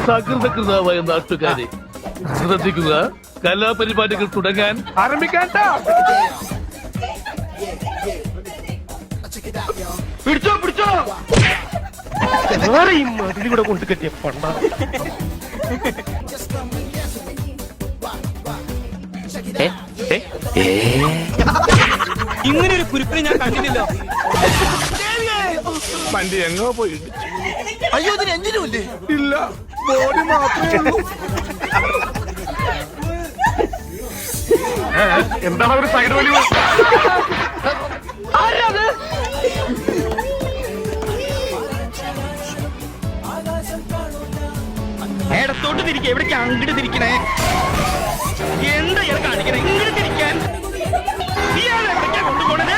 സകൃതകൃതാവായ നാട്ടുകാരെ ശ്രദ്ധിക്കുക, കലാപരിപാടികൾ തുടങ്ങാൻ ആരംഭിക്കാൻ. പിടിച്ചോ പിടിച്ചോ, അതിലൂടെ കൊണ്ട് കെട്ടിയ പണ്ട. ഇങ്ങനെ ഒരു കുരിപ്പിനെ ഞാൻ കണ്ടിട്ടില്ല. വണ്ടി എങ്ങോ പോയി. അയ്യോ, ഇതിന് എഞ്ചിനും ഇല്ലേ? ഇല്ല, ബോഡി മാത്രമേ ഉള്ളൂ. എന്താണ് ഒരു സൈഡ് വലി? ഇടത്തോട്ട് തിരിക്കേ, എവിടേക്ക് അങ്ങോട്ട് തിരിക്കണേ? എന്താ ഇയാൾ കാണിക്കണേ? ഇങ്ങോട്ട് തിരിക്കാൻ ഇയാൾ എവിടേക്കാ കൊണ്ടുപോണേ?